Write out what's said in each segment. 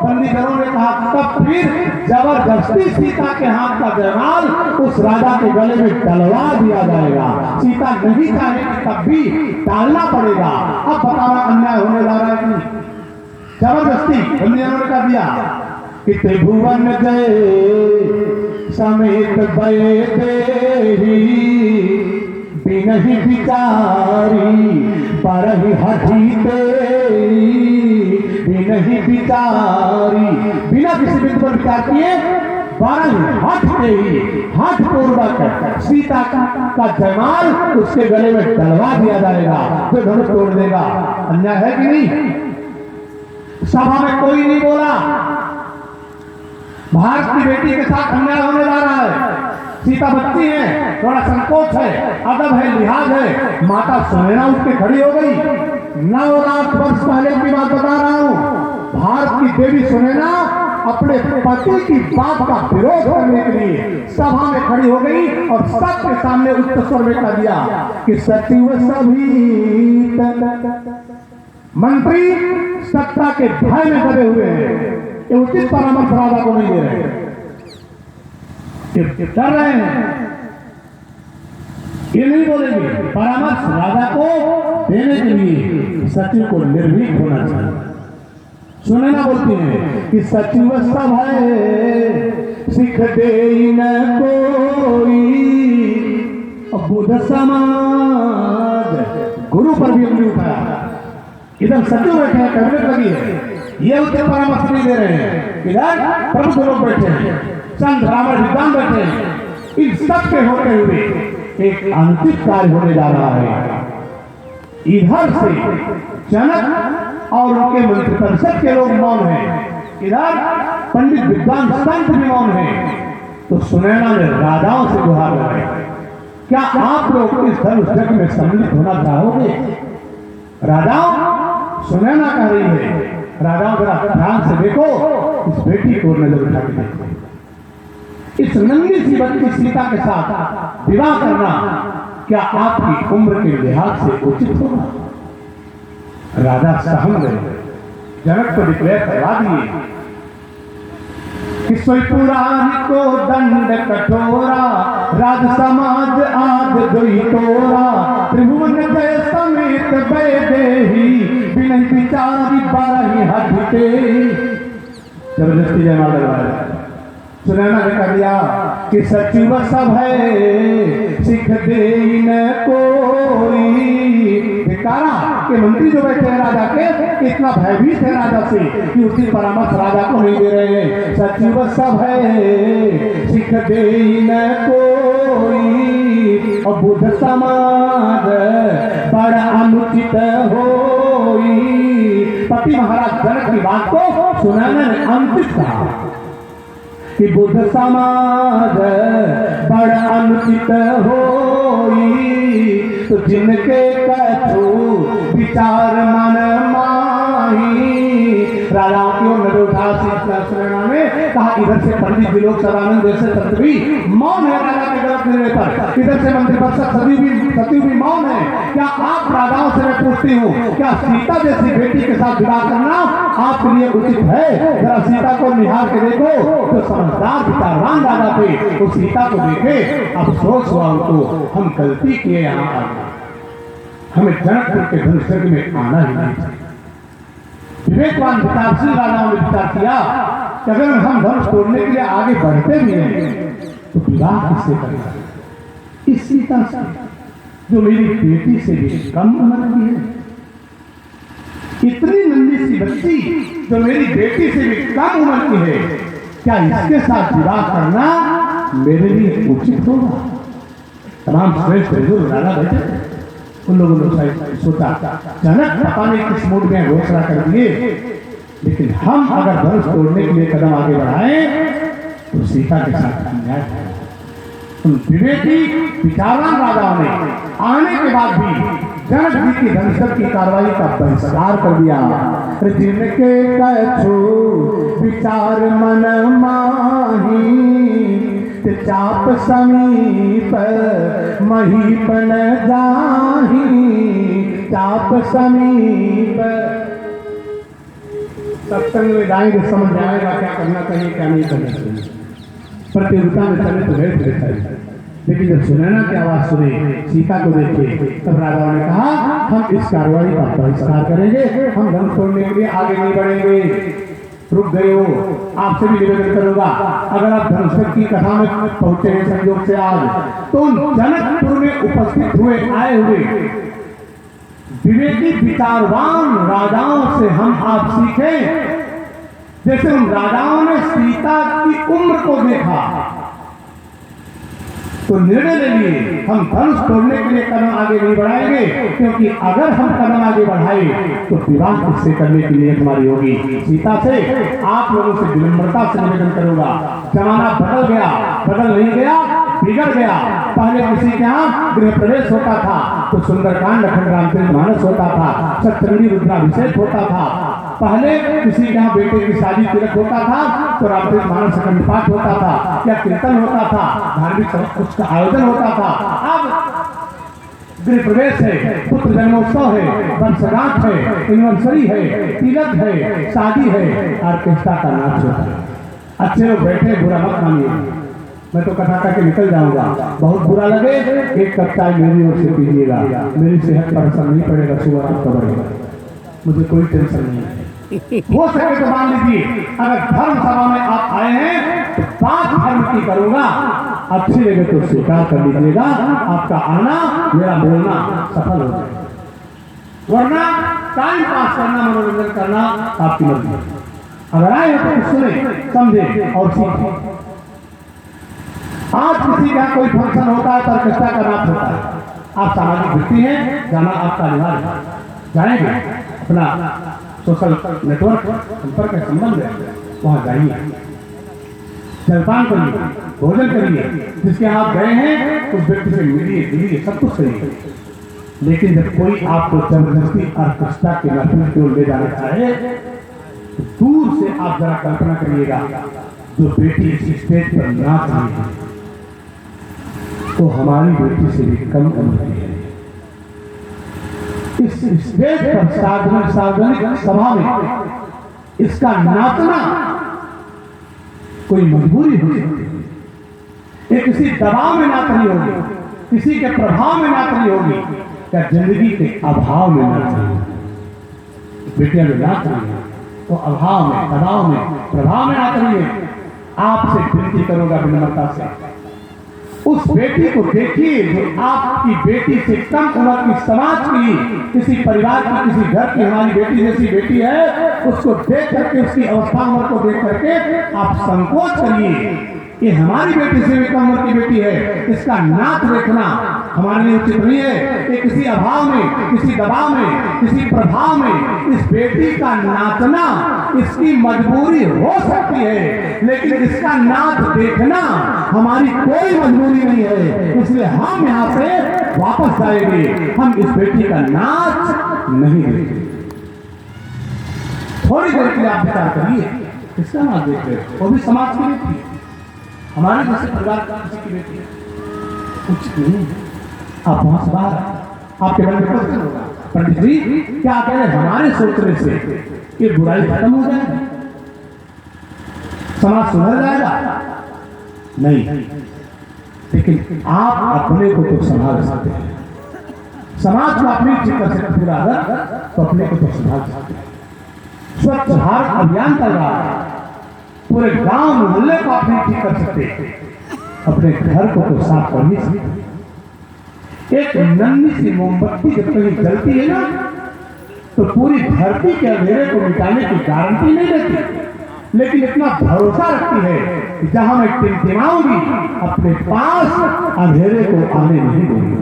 बंदीगरों ने कहा। तब फिर जबरदस्ती सीता के हाथ का जयमाल उस राजा के गले में डलवा दिया जाएगा। सीता नहीं चाहेगी तब भी डालना पड़ेगा। अब बताना अन्याय होने जा रहा है कि जबरदस्ती बंदीगरों ने कर दिया कि त्रिभुवन जय समेत भय देही बिनहि बिचारी परहि हठी तेरी बिनहि बिचारी। बिना किसी बिंदु पर विचार किए हठ हठ पूर्वक सीता का जयमाल उसके गले में डलवा दिया जाएगा, जो धनुष तोड़ देगा। अन्याय है कि नहीं? सभा में कोई नहीं बोला। भारत की बेटी के साथ अन्याय होने जा रहा है। सीता बच्ची है, थोड़ा संकोच है, अदब है, लिहाज है। माता सुनैना उठ के खड़ी हो गई। 9 लाख वर्ष पहले की बात बता रहा हूं। भारत की देवी सुनैना अपने पति की बात का विरोध करने के लिए सभा में खड़ी हो गई और सबके सामने उच्च स्वर में कह दिया कि सचिव सभी मंत्री सत्ता के भय में दबे हुए हैं। ये उचित परामर्श राजा को नहीं दे रहे, कर रहे हैं। ये नहीं बोलेंगे। परामर्श राजा को देने के लिए सचिव को निर्भीक होना चाहिए। सुनैना बोलती है कि सचिव सब है सिख दे न कोई बुध समाज। गुरु पर भी उंगली उठाया। इधर सचिव बैठे हैं, कैबिनेट लगी है, ये उनके परामर्श नहीं दे रहे हैं। इधर प्रभु लोग बैठे हैं, संत रावण विद्वान बैठे हैं। इन सब के होते हुए एक अनुचित कार्य होने जा रहा है। इधर से जनक और उनके मंत्रिपरिषद के लोग मौन हैं, इधर पंडित विद्वान संत भी मौन हैं। तो सुनैना ने राजाओं से गुहार लगाई, क्या आप लोग इस धनुष यज्ञ में सम्मिलित होना चाहोगे? राजाओं, सुनैना कह रही है, राजाओं जरा ध्यान से देखो, इस बेटी को नजर उठा के देखो। इस नन्ही सी बच्ची सीता के साथ विवाह करना क्या आपकी उम्र के लिहाज से उचित होगा? राजा सहम गए। जनक को डिक्लेयर करवा दिए कि सोई पुरानी को दंड कठोरा, राज समाज आज दुई तोरा। त्रिभुवन जय समेत भय देही बिनहि बिचारी बारहि हठ तेरी। जबरदस्ती जयमाल लगवाया। सुनैना ने कह दिया कि सचिव सब है सिख दे न कोई। बेकारा के मंत्री जो बैठे हैं राजा के, इतना भयभीत है राजा से कि उसकी परामर्श राजा को नहीं दे रहे हैं। सचिव सब है सिख दे न कोई और बुध समाज बड़ा अनुचित होई। पति महाराज जनक की बात को सुनैना ने अनुचित कहा कि बुध समाज बड़ा अनुचित होई। तो जिनके कछु विचार मन माही। राजाओं की ओर नजर उठा सुनैना ने कहा, इधर से पंडित जी लोग सदानंद जैसे संत भी मौन है राजा के गलत निर्णय पर। इधर से मंत्रिपरिषद सचिव भी मौन है। क्या आप राजाओं से मैं पूछती हूँ, क्या सीता जैसी बेटी के साथ विवाह करना आपके लिए उचित है? जरा सीता को निहार के देखो, तो समझदार विचारवान राजा थे, तो सीता को देखे अफसोस हुआ उनको, हम गलती किए यहाँ आ गए, हमें जनकपुर के धनुष यज्ञ में आना ही नहीं चाहिए। विवेकवान विचारशील राजाओं ने विचार किया कि अगर हम धनुष तोड़ने के लिए आगे बढ़ते भी हैं तो विवाह किससे करेगा? इस सीता से, जो मेरी बेटी से भी कम उम्र की है। इतनी नन्ही सी बच्ची जो मेरी बेटी से भी कम उम्र की है, क्या इसके साथ विवाह करना मेरे लिए उचित होगा? तमाम श्रेष्ठ बुजुर्ग राजा बैठे, उन लोगों ने सोचा जनक पता नहीं किस मूड में घोषणा कर दिए, लेकिन हम अगर धनुष तोड़ने के लिए कदम आगे बढ़ाएं तो सीता के साथ अन्याय है। उन विवेकी विचारवान राजाओं ने आने के बाद भी जनक जी की धनुष की कार्रवाई का बहिष्कार कर दिया। जिनके कछु विचार मन माही, चाप समीप महीप न जाही। चाप समीप सत्संग में जाएंगे समझ जाएगा क्या करना चाहिए क्या नहीं करना चाहिए। प्रतियोगिता में चले तो गए थे चाहिए, लेकिन जब सुनैना की आवाज सुनी, सीता को देखे, तब राजाओं ने कहा हम इस कार्रवाई का बहिष्कार करेंगे, हम धन छोड़ने के लिए आगे नहीं बढ़ेंगे। रुक गए हो, आपसे भी निवेदन करूंगा, अगर आप धनुष की कथा में पहुंचे हैं संयोग से आज, तो जनकपुर में उपस्थित हुए आए हुए विवेकी विचारवान राजाओं से हम आप सीखें। जैसे उन राजाओं ने सीता की उम्र को देखा तो निर्णय ले लिए हम धनुष तोड़ने के लिए कदम आगे नहीं बढ़ाएंगे, क्योंकि अगर हम कदम आगे बढ़ाए तो विवाह किससे करने की नीयत हमारी होगी, सीता से। आप लोगों से विनम्रता से निवेदन करूंगा, जमाना बदल गया, बदल नहीं गया, बिगड़ गया। पहले किसी के यहाँ गृह प्रवेश होता था तो सुंदरकांड अखंड रामचरितमानस होता था, सप्तमी रुद्राभिषेक होता था। पहले किसी के यहाँ बेटे की शादी तिलक होता था तो रामचरितमानस अखंड पाठ होता था या कीर्तन होता था, धार्मिक उसका आयोजन होता था। अब गृह प्रवेश है, पुत्र जन्मोत्सव है, वर्षगांठ है, एनिवर्सरी है, तिलक है, शादी है, ऑर्केस्ट्रा का नाच होता है। अच्छे लोग बैठे, बुरा मत मानिए, मैं तो कथा करके निकल जाऊंगा। बहुत बुरा लगे एक कप चाय मेरी ओर से पीजिएगा, मेरी सेहत पर असर नहीं पड़ेगा, सुबह आपका बढ़ेगा, मुझे कोई टेंशन नहीं है। हो सके तो मान लीजिए, अगर धर्म सभा में आप आए हैं तो बात धर्म की करूंगा, अच्छी लगे तो स्वीकार कर लीजिएगा, आपका आना मेरा बोलना सफल हो जाए, वरना टाइम पास करना, मनोरंजन करना आपकी मर्जी। अगर आए हो तो सुने, समझे और सीखें। आज किसी का कोई फंक्शन होता है, ऑर्केस्ट्रा का नाच होता है, आप सामाजिक व्यक्ति हैं, जाना आपका अनिवार्य है, जाएंगे, अपना सोशल नेटवर्क संपर्क का संबंध है, वहां जाइए, जलपान करिए, भोजन करिए, जिसके आप गए हैं उस व्यक्ति से मिलिए जुलिए, सब कुछ करिए। लेकिन जब कोई आपको जबरदस्ती ऑर्केस्ट्रा के महफिल की ओर ले जाना चाहे तो दूर से आप जरा कल्पना करिएगा, जो बेटी इस स्टेज पर नाच रही है तो हमारी बेटी से भी कम उम्र की है। इस स्टेज पर सार्वजनिक सभा में इसका नाचना कोई मजबूरी हो सकती है, ये किसी दबाव में नाच रही होगी, किसी के प्रभाव में नाच रही होगी, या जिंदगी के अभाव में नाच रही होगी। बेटियां जो नाच रही है तो अभाव में, दबाव में, प्रभाव में नाच रही है। आपसे विनती करूंगा विनम्रता से, उस बेटी को देखिए जो आपकी बेटी से कम उम्र की, समाज की, किसी परिवार की, किसी घर की हमारी बेटी जैसी बेटी है, उसको देख करके, उसकी अवस्था उम्र को देख करके आप संकोच करिए, ये हमारी बेटी से भी कम उम्र की बेटी है, इसका नाच देखना हमारे लिए उचित नहीं है। ये किसी अभाव में, किसी दबाव में, किसी प्रभाव में इस बेटी का नाचना इसकी मजबूरी हो सकती है, लेकिन इसका नाच देखना हमारी कोई मजबूरी नहीं है। इसलिए हम यहाँ से वापस जाएंगे, हम इस बेटी का नाच नहीं देखेंगे। थोड़ी देर के लिए आप विचार करिए, किसका नाच देखते हैं, वो भी समाज की बेटी है, हमारे जैसे परिवार का किसी की बेटी है, कुछ नहीं। आप वहां से बाहर, आपके मन में क्वेश्चन होगा, पंडित जी क्या कह रहे, हमारे सोचने से ये बुराई खत्म हो जाएगी, समाज सुधर जाएगा? नहीं, लेकिन आप अपने को तो संभाल सकते हैं, समाज को अपनी ठीक कर सकते, पूरा अगर तो अपने को तो संभाल सकते हैं। स्वच्छ भारत अभियान चल रहा है, पूरे गांव मोहल्ले को आप नहीं ठीक कर सकते, अपने घर को तो साफ कर नहीं सकते। एक नन्ही सी मोमबत्ती जब कहीं जलती है ना तो पूरी धरती के अंधेरे को मिटाने की गारंटी नहीं देती, लेकिन इतना भरोसा रखती है कि जहां मैं टिमटिमाऊंगी अपने पास अंधेरे को आने नहीं दूंगी।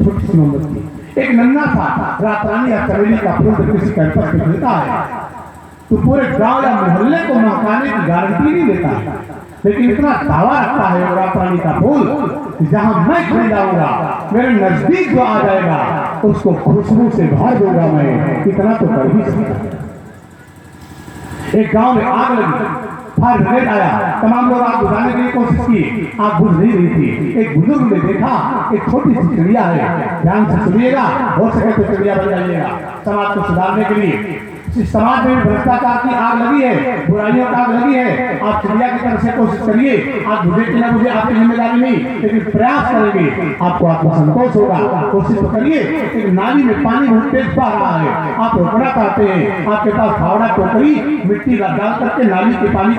छोटी सी मोमबत्ती, एक नन्हा सा रातरानी या चमेली का फूल जब किसी कैंपस पे मिलता है तो पूरे गांव या मोहल्ले को महकाने की गारंटी नहीं देता है, लेकिन इतना दावा रखता है वो रातरानी का फूल कि जहां मैं खड़े जाऊंगा, मेरे नजदीक जो आ जाएगा उसको खुशबू से भर दूंगा मैं, इतना तो कर ही सकता। एक गांव में आग लगी, फायर ब्रिगेड आया, तमाम लोग आग बुझाने की कोशिश की, आग बुझ नहीं रही थी। एक बुजुर्ग ने देखा एक छोटी सी चिड़िया है, ध्यान से सुनिएगा, हो सके तो चिड़िया बन जाइएगा समाज को सुधारने के लिए। इस समाज में भ्रष्टाचार की आग लगी है, बुराइयों की आग लगी है। आप चिड़िया की तरफ से कोशिश करिए, आप बुझे कि ना बुझे आपकी जिम्मेदारी नहीं, लेकिन प्रयास करेंगे आपको आत्मसंतोष होगा। कोशिश तो करिए। एक नाली में पानी बहुत तेज बह रहा है, आप रोकना चाहते हैं, आपके पास फावड़ा टोकरी मिट्टी का डाल करके नाली के पानी